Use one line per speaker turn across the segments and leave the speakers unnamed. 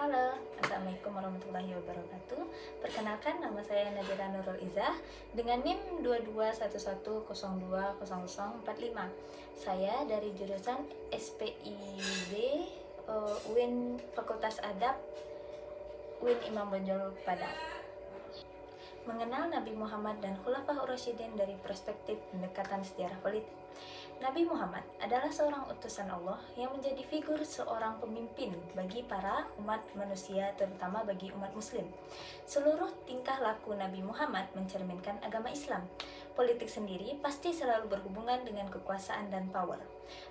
Halo, Assalamualaikum warahmatullahi wabarakatuh. Perkenalkan, nama saya Nadira Nurul Izzah dengan NIM 2211020045. Saya dari jurusan SPIB UIN Fakultas Adab UIN Imam Bonjol Padang. Mengenal Nabi Muhammad dan Khulafaur Rasyidin dari perspektif pendekatan sejarah politik. Nabi Muhammad adalah seorang utusan Allah yang menjadi figur seorang pemimpin bagi para umat manusia, terutama bagi umat muslim. Seluruh tingkah laku Nabi Muhammad mencerminkan agama Islam. Politik sendiri pasti selalu berhubungan dengan kekuasaan dan power.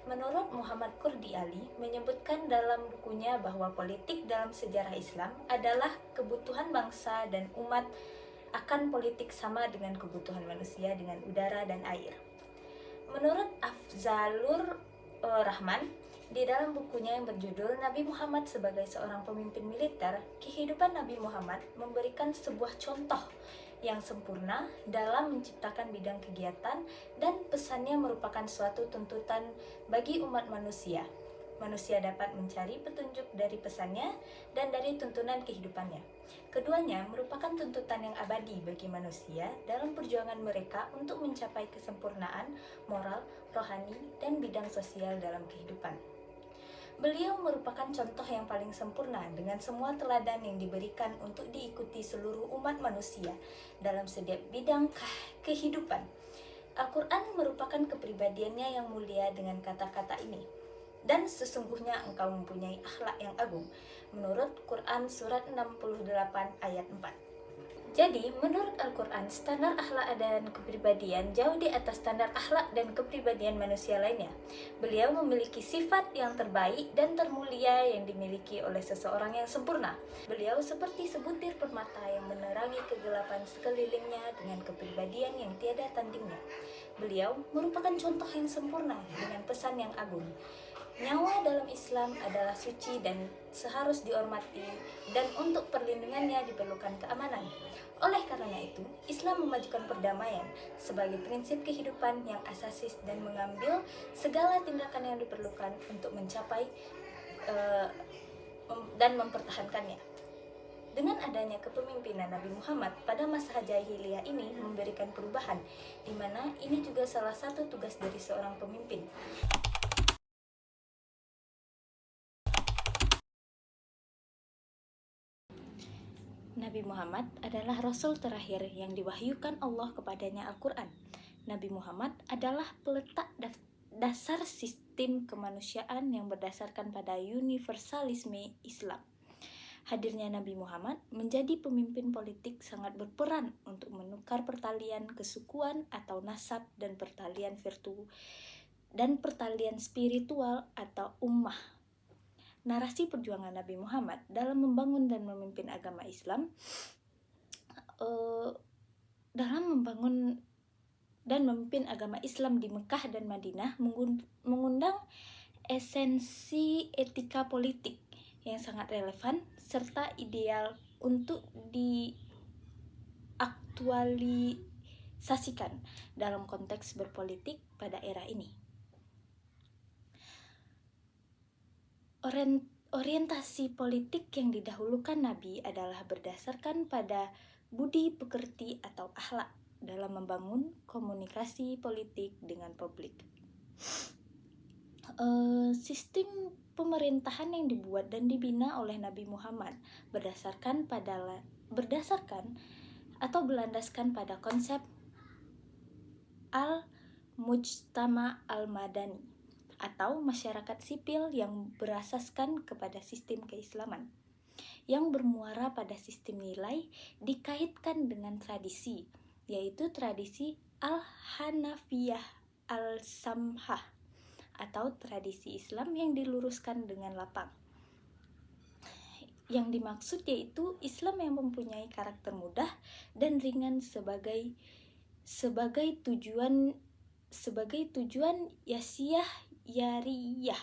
Menurut Muhammad Kurdi Ali menyebutkan dalam bukunya bahwa politik dalam sejarah Islam adalah kebutuhan bangsa dan umat akan politik sama dengan kebutuhan manusia dengan udara dan air. Menurut Afzalur Rahman, di dalam bukunya yang berjudul Nabi Muhammad sebagai seorang pemimpin militer, kehidupan Nabi Muhammad memberikan sebuah contoh yang sempurna dalam menciptakan bidang kegiatan dan pesannya merupakan suatu tuntutan bagi umat manusia. Manusia dapat mencari petunjuk dari pesannya dan dari tuntunan kehidupannya. Keduanya merupakan tuntutan yang abadi bagi manusia dalam perjuangan mereka untuk mencapai kesempurnaan moral, rohani, dan bidang sosial dalam kehidupan. Beliau merupakan contoh yang paling sempurna dengan semua teladan yang diberikan untuk diikuti seluruh umat manusia dalam setiap bidang kehidupan. Al-Quran merupakan kepribadiannya yang mulia dengan kata-kata ini. Dan sesungguhnya engkau mempunyai akhlak yang agung, menurut Quran Surat 68 ayat 4. Jadi, menurut Al-Quran, standar akhlak dan kepribadian jauh di atas standar akhlak dan kepribadian manusia lainnya. Beliau memiliki sifat yang terbaik dan termulia yang dimiliki oleh seseorang yang sempurna. Beliau seperti sebutir permata yang menerangi kegelapan sekelilingnya dengan kepribadian yang tiada tandingnya. Beliau merupakan contoh yang sempurna dengan pesan yang agung. Nyawa dalam Islam adalah suci dan seharus dihormati, dan untuk perlindungannya diperlukan keamanan. Oleh karena itu, Islam memajukan perdamaian sebagai prinsip kehidupan yang asasis dan mengambil segala tindakan yang diperlukan untuk mencapai dan mempertahankannya. Dengan adanya kepemimpinan Nabi Muhammad pada masa jahiliyah ini memberikan perubahan, di mana ini juga salah satu tugas dari seorang pemimpin. Nabi Muhammad adalah Rasul terakhir yang diwahyukan Allah kepadanya Al-Quran. Nabi Muhammad adalah peletak dasar sistem kemanusiaan yang berdasarkan pada universalisme Islam. Hadirnya Nabi Muhammad menjadi pemimpin politik sangat berperan untuk menukar pertalian kesukuan atau nasab dan pertalian virtu dan pertalian spiritual atau ummah. Narasi perjuangan Nabi Muhammad dalam membangun dan memimpin agama Islam dalam membangun dan memimpin agama Islam di Mekah dan Madinah mengundang esensi etika politik yang sangat relevan serta ideal untuk diaktualisasikan dalam konteks berpolitik pada era ini. Orientasi politik yang didahulukan Nabi adalah berdasarkan pada budi pekerti atau akhlak dalam membangun komunikasi politik dengan publik. Sistem pemerintahan yang dibuat dan dibina oleh Nabi Muhammad berdasarkan atau berlandaskan pada konsep al-mujtama al-madani atau masyarakat sipil yang berasaskan kepada sistem keislaman, yang bermuara pada sistem nilai dikaitkan dengan tradisi, yaitu tradisi al-Hanafiyah al-Samhah atau tradisi Islam yang diluruskan dengan lapang. Yang dimaksud yaitu Islam yang mempunyai karakter mudah dan ringan sebagai tujuan yasiyah yariyah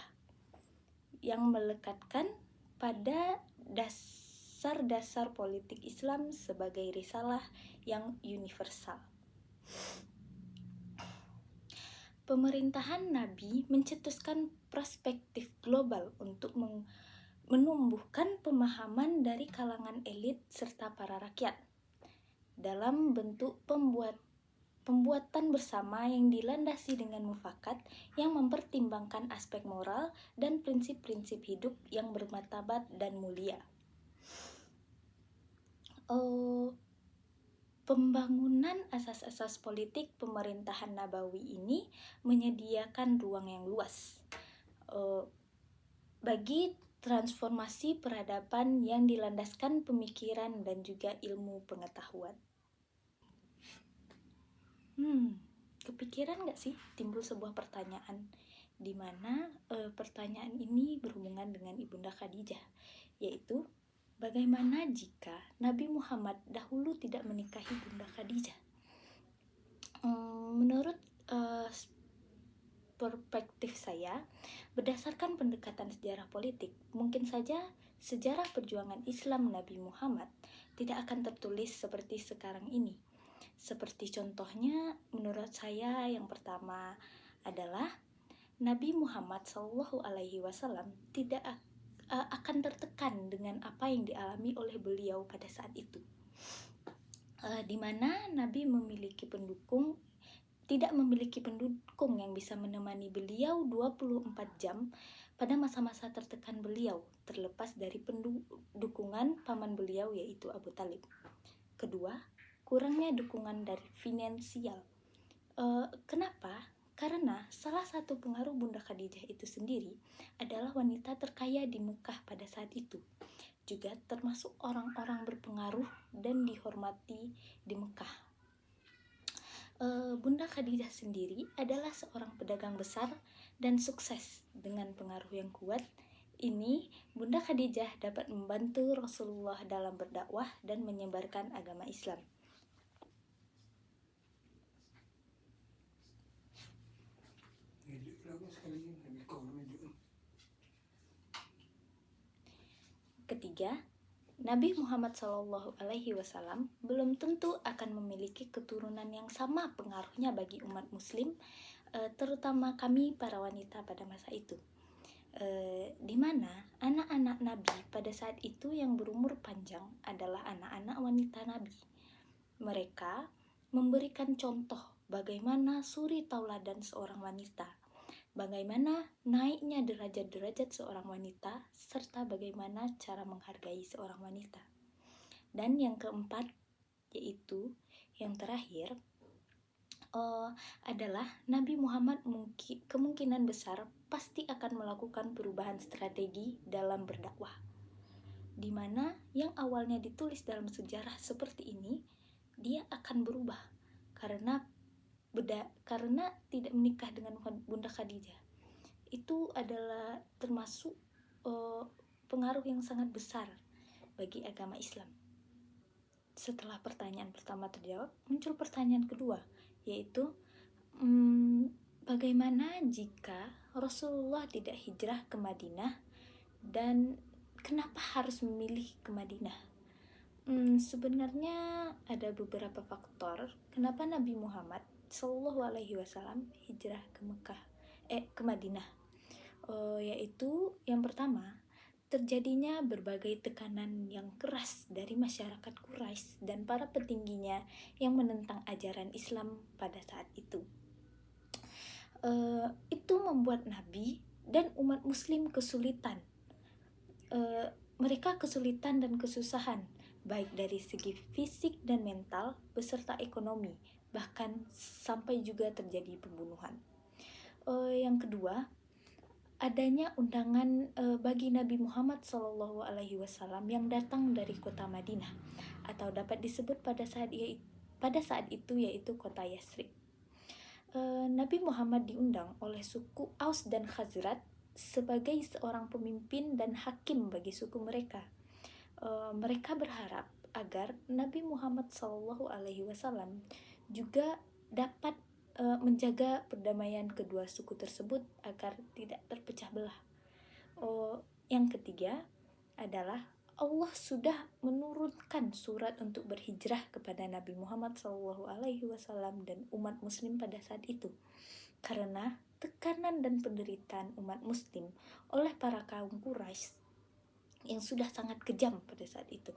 yang melekatkan pada dasar-dasar politik Islam sebagai risalah yang universal. Pemerintahan Nabi mencetuskan perspektif global untuk menumbuhkan pemahaman dari kalangan elit serta para rakyat dalam bentuk pembuatan bersama yang dilandasi dengan mufakat yang mempertimbangkan aspek moral dan prinsip-prinsip hidup yang bermartabat dan mulia. Pembangunan asas-asas politik pemerintahan Nabawi ini menyediakan ruang yang luas bagi transformasi peradaban yang dilandaskan pemikiran dan juga ilmu pengetahuan. Kepikiran gak sih timbul sebuah pertanyaan di mana pertanyaan ini berhubungan dengan Ibunda Khadijah, yaitu bagaimana jika Nabi Muhammad dahulu tidak menikahi Bunda Khadijah? Menurut perspektif saya, berdasarkan pendekatan sejarah politik, mungkin saja sejarah perjuangan Islam Nabi Muhammad tidak akan tertulis seperti sekarang ini. Seperti contohnya, menurut saya yang pertama adalah Nabi Muhammad SAW tidak akan tertekan dengan apa yang dialami oleh beliau pada saat itu, di mana Nabi tidak memiliki pendukung yang bisa menemani beliau 24 jam pada masa-masa tertekan beliau, terlepas dari dukungan paman beliau yaitu Abu Talib. Kedua, kurangnya dukungan dari finansial. Kenapa? Karena salah satu pengaruh Bunda Khadijah itu sendiri adalah wanita terkaya di Mekah pada saat itu, juga termasuk orang-orang berpengaruh dan dihormati di Mekah. Bunda Khadijah sendiri adalah seorang pedagang besar dan sukses dengan pengaruh yang kuat. Ini Bunda Khadijah dapat membantu Rasulullah dalam berdakwah dan menyebarkan agama Islam. Ketiga, Nabi Muhammad SAW belum tentu akan memiliki keturunan yang sama pengaruhnya bagi umat muslim, terutama kami para wanita pada masa itu, di mana anak-anak Nabi pada saat itu yang berumur panjang adalah anak-anak wanita Nabi. Mereka memberikan contoh bagaimana suri tauladan seorang wanita, bagaimana naiknya derajat-derajat seorang wanita, serta bagaimana cara menghargai seorang wanita. Dan yang keempat, yaitu yang terakhir, adalah Nabi Muhammad kemungkinan besar pasti akan melakukan perubahan strategi dalam berdakwah, di mana yang awalnya ditulis dalam sejarah seperti ini, dia akan berubah karena tidak menikah dengan Bunda Khadijah. Itu adalah termasuk pengaruh yang sangat besar bagi agama Islam. Setelah pertanyaan pertama terjawab, muncul pertanyaan kedua, yaitu bagaimana jika Rasulullah tidak hijrah ke Madinah dan kenapa harus memilih ke Madinah? Sebenarnya ada beberapa faktor kenapa Nabi Muhammad SAW hijrah ke Madinah, yaitu yang pertama, terjadinya berbagai tekanan yang keras dari masyarakat Quraisy dan para petingginya yang menentang ajaran Islam pada saat itu. Itu membuat Nabi dan umat muslim kesulitan. Mereka kesulitan dan kesusahan, baik dari segi fisik dan mental beserta ekonomi, bahkan sampai juga terjadi pembunuhan. Yang kedua, adanya undangan bagi Nabi Muhammad SAW yang datang dari kota Madinah, atau dapat disebut pada saat itu yaitu kota Yathrib. Nabi Muhammad diundang oleh suku Aus dan Khazraj sebagai seorang pemimpin dan hakim bagi suku mereka. Mereka berharap agar Nabi Muhammad SAW juga dapat menjaga perdamaian kedua suku tersebut agar tidak terpecah belah. Yang ketiga adalah Allah sudah menurunkan surat untuk berhijrah kepada Nabi Muhammad SAW dan umat muslim pada saat itu, karena tekanan dan penderitaan umat muslim oleh para kaum Quraisy yang sudah sangat kejam pada saat itu.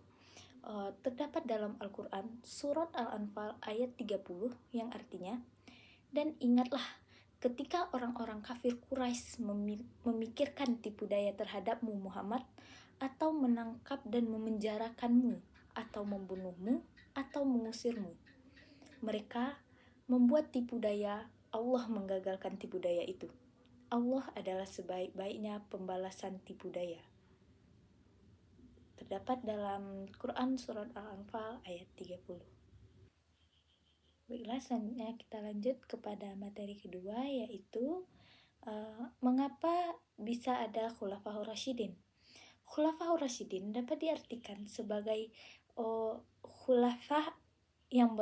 Terdapat dalam Al-Quran surat Al-Anfal ayat 30 yang artinya, dan ingatlah ketika orang-orang kafir Quraisy memikirkan tipu daya terhadapmu Muhammad, atau menangkap dan memenjarakanmu, atau membunuhmu, atau mengusirmu. Mereka membuat tipu daya, Allah menggagalkan tipu daya itu. Allah adalah sebaik-baiknya pembalasan tipu daya. Terdapat dalam Quran surat Al-Anfal ayat 30. Baiklah, selanjutnya kita lanjut kepada materi kedua, yaitu mengapa bisa ada Khulafaur Rasyidin. Khulafaur Rasyidin dapat diartikan sebagai khulafah yang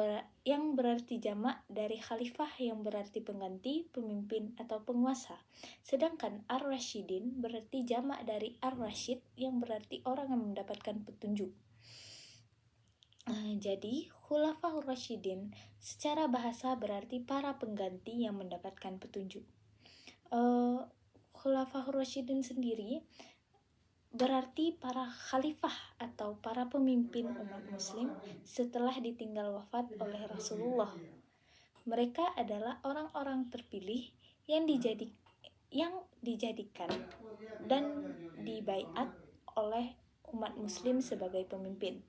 berarti jamak dari khalifah yang berarti pengganti, pemimpin atau penguasa. Sedangkan Ar-Rasyidin berarti jamak dari Ar-Rasyid yang berarti orang yang mendapatkan petunjuk. Jadi Khulafaur Rasyidin secara bahasa berarti para pengganti yang mendapatkan petunjuk. Khulafaur Rasyidin sendiri berarti para khalifah atau para pemimpin umat muslim setelah ditinggal wafat oleh Rasulullah. Mereka adalah orang-orang terpilih yang dijadikan dan dibaiat oleh umat muslim sebagai pemimpin.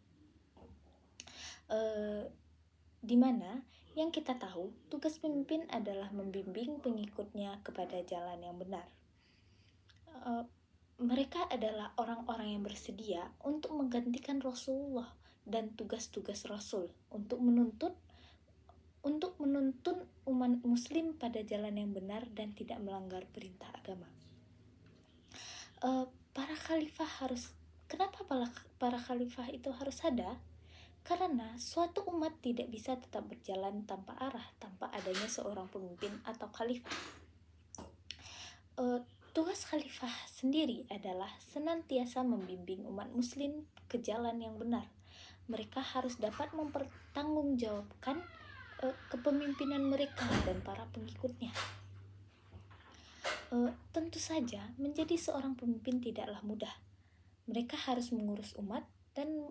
Di mana yang kita tahu tugas pemimpin adalah membimbing pengikutnya kepada jalan yang benar. Mereka adalah orang-orang yang bersedia untuk menggantikan Rasulullah dan tugas-tugas Rasul untuk menuntun umat muslim pada jalan yang benar dan tidak melanggar perintah agama. Kenapa para khalifah itu harus ada? Karena suatu umat tidak bisa tetap berjalan tanpa arah, tanpa adanya seorang pemimpin atau khalifah. Tugas khalifah sendiri adalah senantiasa membimbing umat muslim ke jalan yang benar. Mereka harus dapat mempertanggungjawabkan kepemimpinan mereka dan para pengikutnya. Tentu saja menjadi seorang pemimpin tidaklah mudah. Mereka harus mengurus umat dan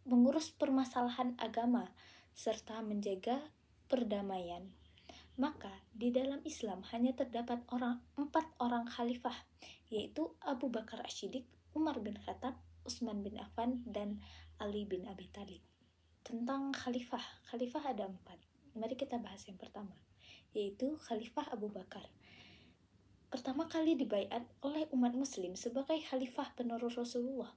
mengurus permasalahan agama serta menjaga perdamaian. Maka di dalam Islam hanya terdapat 4 orang khalifah, yaitu Abu Bakar As-Siddiq, Umar bin Khattab, Utsman bin Affan, dan Ali bin Abi Thalib. Tentang khalifah ada 4. Mari kita bahas yang pertama, yaitu Khalifah Abu Bakar. Pertama kali dibaiat oleh umat muslim sebagai khalifah penerus Rasulullah.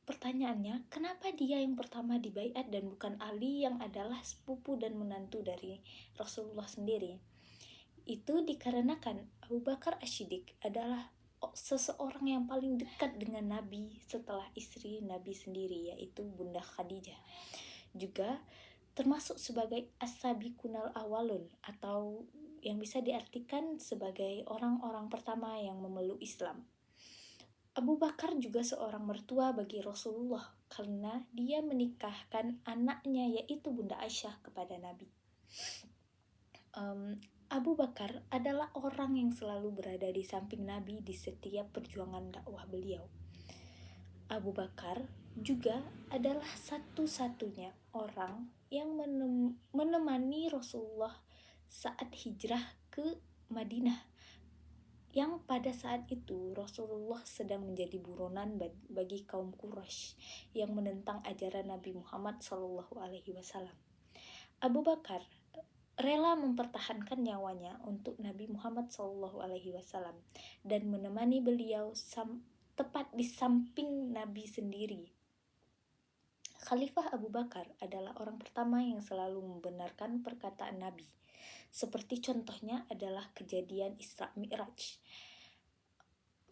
Pertanyaannya, kenapa dia yang pertama dibaiat dan bukan Ali yang adalah sepupu dan menantu dari Rasulullah sendiri? Itu dikarenakan Abu Bakar As-Siddiq adalah seseorang yang paling dekat dengan Nabi setelah istri Nabi sendiri, yaitu Bunda Khadijah. Juga termasuk sebagai as-sabiqunal awalun, atau yang bisa diartikan sebagai orang-orang pertama yang memeluk Islam. Abu Bakar juga seorang mertua bagi Rasulullah karena dia menikahkan anaknya, yaitu Bunda Aisyah, kepada Nabi. Abu Bakar adalah orang yang selalu berada di samping Nabi di setiap perjuangan dakwah beliau. Abu Bakar juga adalah satu-satunya orang yang menemani Rasulullah saat hijrah ke Madinah, yang pada saat itu Rasulullah sedang menjadi buronan bagi kaum Quraisy yang menentang ajaran Nabi Muhammad SAW. Abu Bakar rela mempertahankan nyawanya untuk Nabi Muhammad SAW dan menemani beliau tepat di samping Nabi sendiri. Khalifah Abu Bakar adalah orang pertama yang selalu membenarkan perkataan Nabi. Seperti contohnya adalah kejadian Isra Mi'raj.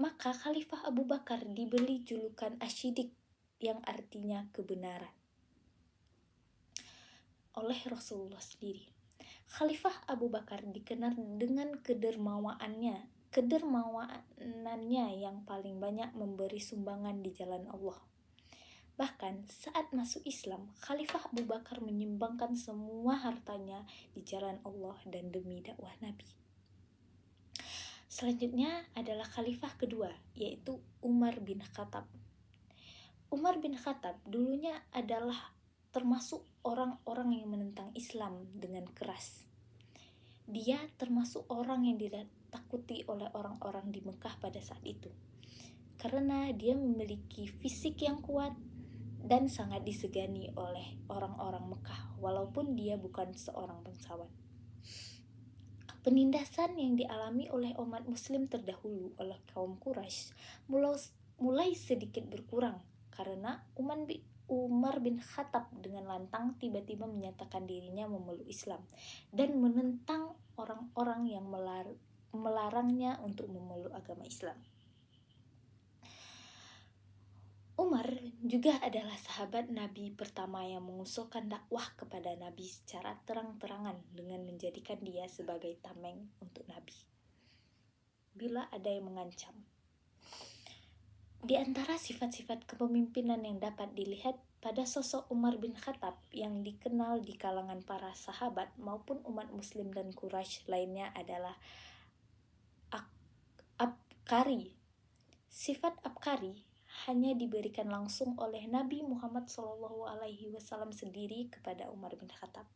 Maka Khalifah Abu Bakar diberi julukan As-Siddiq yang artinya kebenaran oleh Rasulullah sendiri. Khalifah Abu Bakar dikenal dengan kedermawanannya yang paling banyak memberi sumbangan di jalan Allah. Bahkan saat masuk Islam, Khalifah Abu Bakar menyumbangkan semua hartanya di jalan Allah dan demi dakwah Nabi. Selanjutnya adalah khalifah kedua, yaitu Umar bin Khattab. Umar bin Khattab dulunya adalah termasuk orang-orang yang menentang Islam dengan keras. Dia termasuk orang yang ditakuti oleh orang-orang di Mekah pada saat itu, karena dia memiliki fisik yang kuat dan sangat disegani oleh orang-orang Mekah, walaupun dia bukan seorang bangsawan. Penindasan yang dialami oleh umat muslim terdahulu oleh kaum Quraisy mulai sedikit berkurang karena Umar bin Khattab dengan lantang tiba-tiba menyatakan dirinya memeluk Islam dan menentang orang-orang yang melarangnya untuk memeluk agama Islam. Umar juga adalah sahabat Nabi pertama yang mengusulkan dakwah kepada Nabi secara terang-terangan dengan menjadikan dia sebagai tameng untuk Nabi bila ada yang mengancam. Di antara sifat-sifat kepemimpinan yang dapat dilihat pada sosok Umar bin Khattab yang dikenal di kalangan para sahabat maupun umat muslim dan Quraisy lainnya adalah abkari. Sifat abkari hanya diberikan langsung oleh Nabi Muhammad SAW sendiri kepada Umar bin Khattab.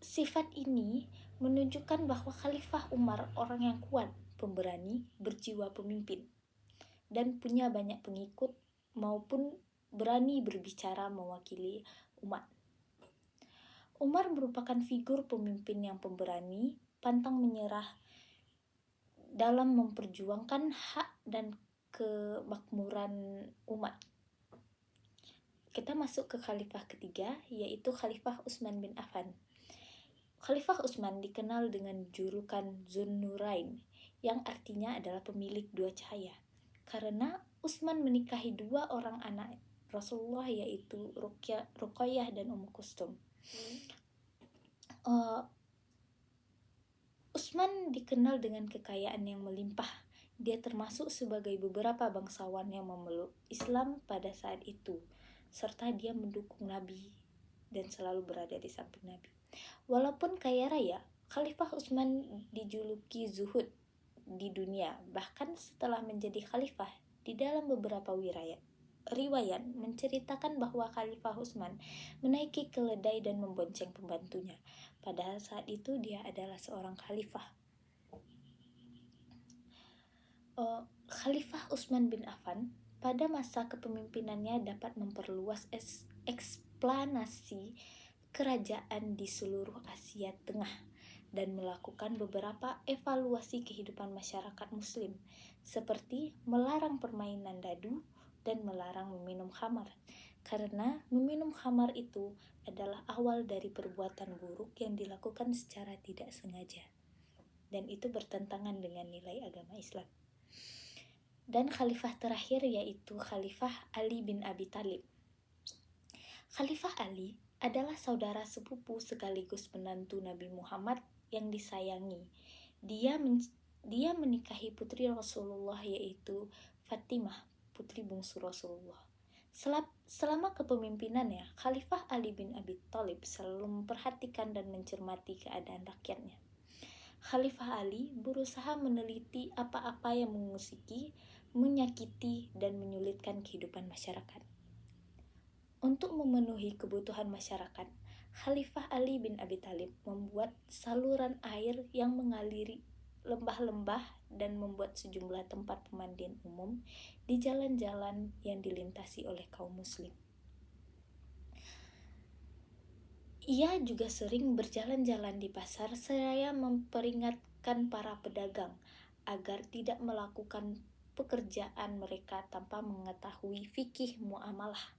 Sifat ini menunjukkan bahwa Khalifah Umar orang yang kuat, pemberani, berjiwa pemimpin, dan punya banyak pengikut maupun berani berbicara mewakili umat. Umar merupakan figur pemimpin yang pemberani, pantang menyerah dalam memperjuangkan hak dan kemakmuran umat. Kita masuk ke khalifah ketiga, yaitu Khalifah Utsman bin Affan. Khalifah Utsman dikenal dengan julukan Zunnurain, yang artinya adalah pemilik dua cahaya, karena Utsman menikahi dua orang anak Rasulullah, yaitu Ruqayyah dan Ummu Kulsum. Utsman dikenal dengan kekayaan yang melimpah. Dia termasuk sebagai beberapa bangsawan yang memeluk Islam pada saat itu, serta dia mendukung Nabi dan selalu berada di samping Nabi. Walaupun kaya raya, Khalifah Utsman dijuluki zuhud di dunia. Bahkan setelah menjadi khalifah, di dalam beberapa riwayat menceritakan bahwa Khalifah Utsman menaiki keledai dan membonceng pembantunya. Padahal saat itu dia adalah seorang khalifah. Khalifah Utsman bin Affan pada masa kepemimpinannya dapat memperluas eksplanasi kerajaan di seluruh Asia Tengah dan melakukan beberapa evaluasi kehidupan masyarakat muslim, seperti melarang permainan dadu dan melarang meminum khamar, karena meminum khamar itu adalah awal dari perbuatan buruk yang dilakukan secara tidak sengaja, dan itu bertentangan dengan nilai agama Islam. Dan khalifah terakhir yaitu Khalifah Ali bin Abi Thalib. Khalifah Ali adalah saudara sepupu sekaligus menantu Nabi Muhammad yang disayangi. Dia menikahi putri Rasulullah, yaitu Fatimah, putri bungsu Rasulullah. Selama kepemimpinannya, Khalifah Ali bin Abi Thalib selalu memperhatikan dan mencermati keadaan rakyatnya. Khalifah Ali berusaha meneliti apa-apa yang mengusiki, menyakiti, dan menyulitkan kehidupan masyarakat. Untuk memenuhi kebutuhan masyarakat, Khalifah Ali bin Abi Thalib membuat saluran air yang mengaliri lembah-lembah dan membuat sejumlah tempat pemandian umum di jalan-jalan yang dilintasi oleh kaum muslim. Ia juga sering berjalan-jalan di pasar seraya memperingatkan para pedagang agar tidak melakukan pekerjaan mereka tanpa mengetahui fikih muamalah.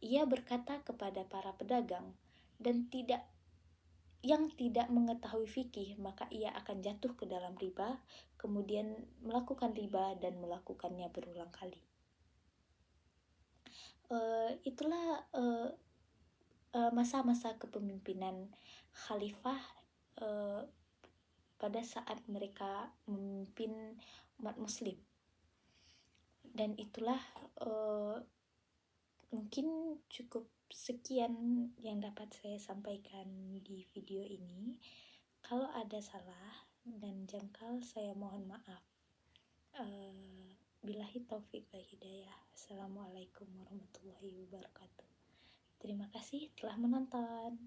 Ia berkata kepada para pedagang yang tidak mengetahui fikih, maka ia akan jatuh ke dalam riba, kemudian melakukan riba dan melakukannya berulang kali. Itulah masa-masa kepemimpinan khalifah pada saat mereka memimpin umat muslim. Dan itulah mungkin cukup sekian yang dapat saya sampaikan di video ini. Kalau ada salah dan jangkal, saya mohon maaf. Billahi taufik wal hidayah. Assalamualaikum warahmatullahi wabarakatuh. Terima kasih telah menonton.